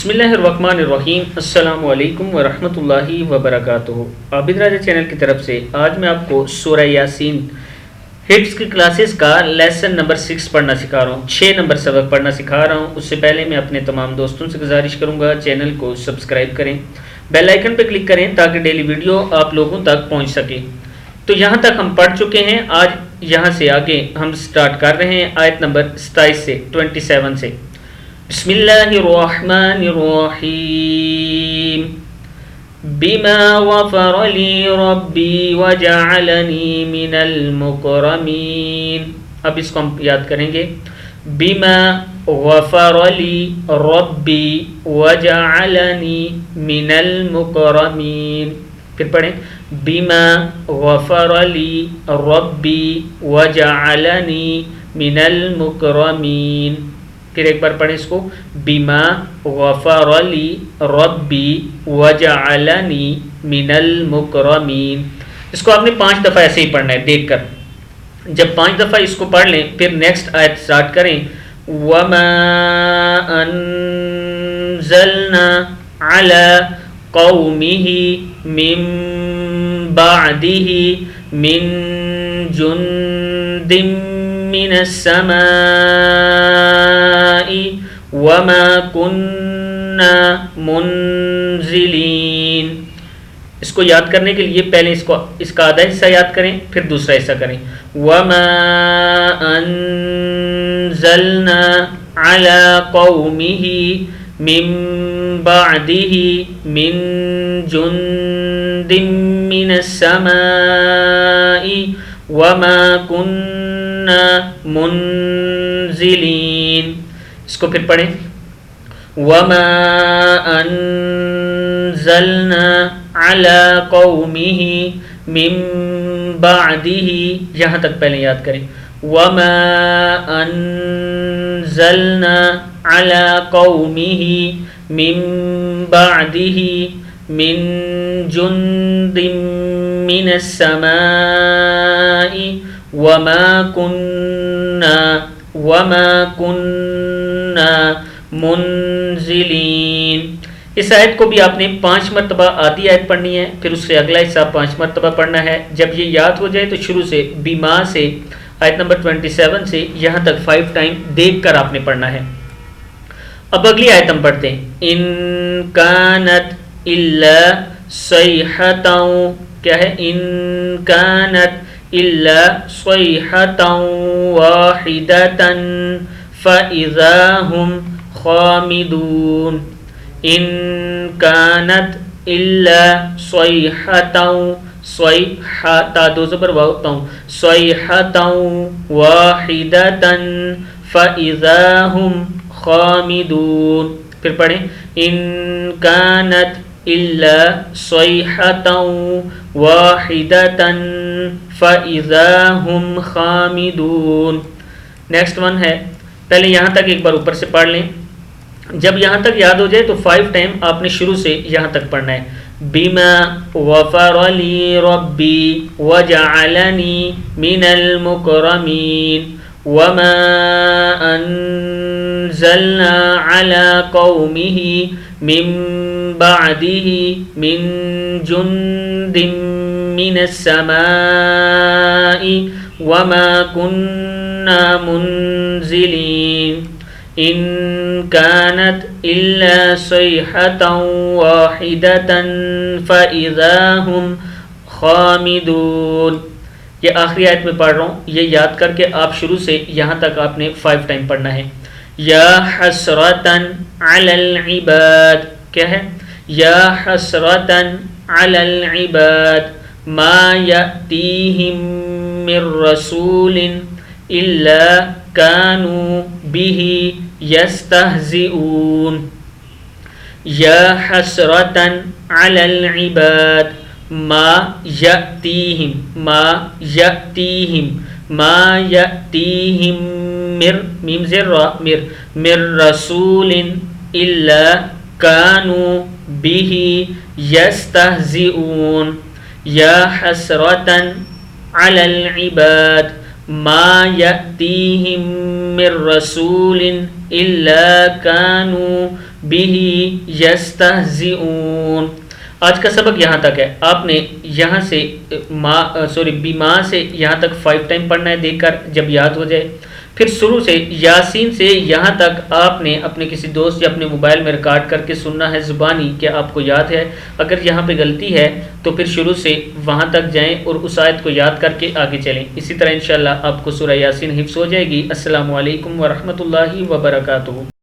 بسم اللہ الرحمن الرحیم۔ السلام علیکم ورحمۃ اللہ وبرکاتہ۔ عابد راجہ چینل کی طرف سے آج میں آپ کو سورہ یاسین ہٹس کی کلاسز کا لیسن نمبر 6 پڑھنا سکھا رہا ہوں، 6 نمبر سبق پڑھنا سکھا رہا ہوں۔ اس سے پہلے میں اپنے تمام دوستوں سے گزارش کروں گا چینل کو سبسکرائب کریں، بیل آئیکن پہ کلک کریں تاکہ ڈیلی ویڈیو آپ لوگوں تک پہنچ سکے۔ تو یہاں تک ہم پڑھ چکے ہیں، آج یہاں سے آگے ہم سٹارٹ کر رہے ہیں آیت نمبر 27 سے 27 سے۔ بسم اللہ الرحمن الرحیم۔ بما غفر لی ربی وجعلنی من المکرمین۔ اب اس کو ہم یاد کریں گے۔ بما غفر لی ربی وجعلنی من المکرمین۔ پھر پڑھیں، بما غفر لی ربی وجعلنی من المکرمین۔ پھر ایک بار پڑھیں اس کو، بما غفر لی ربی وجعلنی من المکرمین۔ اس کو آپ نے 5 دفعہ ایسے ہی پڑھنا ہے دیکھ کر۔ جب 5 دفعہ اس کو پڑھ لیں پھر نیکسٹ آیت سٹارٹ کریں، وما انزلنا علی قومہ من بعدہ من جند من السماء وما كنا منزلین۔ اس کو یاد کرنے کے لیے پہلے اس کا آدھا حصہ یاد کریں پھر دوسرا حصہ کریں۔ وما انزلنا على قومه من بعده من جند من السماء وما كنا منزلین۔ اس کو پھر پڑھیں، وما انزلنا على قومه من بعده، یہاں تک پہلے یاد کریں، وما انزلنا على قومه من بعده من جند من السماء وما كنا منزلین۔ اس آیت کو بھی آپ نے 5 مرتبہ آدھی آیت پڑھنی ہے، پھر اس سے اگلا حصہ 5 مرتبہ پڑھنا ہے۔ جب یہ یاد ہو جائے تو شروع سے بیما سے آیت نمبر 27 سے یہاں تک 5 ٹائم دیکھ کر آپ نے پڑھنا ہے۔ اب اگلی آیت ہم پڑھتے ہیں، ان کانت الا صیحۃ، کیا ہے، ان کانت الا صیحۃ واحدۃ فاذا هم خامدون۔ ان کانت الا صیحۃ، صیحۃ دو زبر واو تا، صیحۃ واحدۃ فاذا هم خامدون۔ پھر پڑھیں، ان کانت الا صیحۃ واحدۃ فاذا هم خامدون۔ نیکسٹ ون ہے، پہلے یہاں تک ایک بار اوپر سے پڑھ لیں، جب یہاں تک یاد ہو جائے تو 5 ٹائم آپ نے شروع سے یہاں تک پڑھنا ہے۔ بما غفر لی ربی وجعلنی من المکرمین وما انزلنا على قومه من بعده من جند من السماء وما كنا منزلین۔ ان كانت الا صیحۃ واحدۃ فاذا هم خامدون۔ یہ آخری آیت میں پڑھ رہا ہوں، یہ یاد کر کے آپ شروع سے یہاں تک آپ نے 5 ٹائم پڑھنا ہے۔ یا حسرۃ علی العباد، کیا ہے، یا حسرۃ علی العباد ما یأتیہم من رسول الا كانوا به يستهزئون۔ یا حسرۃ علی العباد ما یأتیہم، ما یأتیہم، ما یأتیہم میم زیر را من رسول الا كانوا به يستهزئون۔ یا حسرۃ علی العباد ما یأتیہم من رسول الا کانوا بِهِ یستہزئون۔ آج کا سبق یہاں تک ہے۔ آپ نے یہاں سے بیما سے یہاں تک 5 ٹائم پڑھنا ہے دیکھ کر جب یاد ہو جائے، پھر شروع سے یاسین سے یہاں تک آپ نے اپنے کسی دوست یا اپنے موبائل میں ریکارڈ کر کے سننا ہے زبانی کہ آپ کو یاد ہے۔ اگر یہاں پہ غلطی ہے تو پھر شروع سے وہاں تک جائیں اور اس آیت کو یاد کر کے آگے چلیں۔ اسی طرح انشاءاللہ آپ کو سورہ یاسین حفظ ہو جائے گی۔ السلام علیکم ورحمۃ اللہ وبرکاتہ۔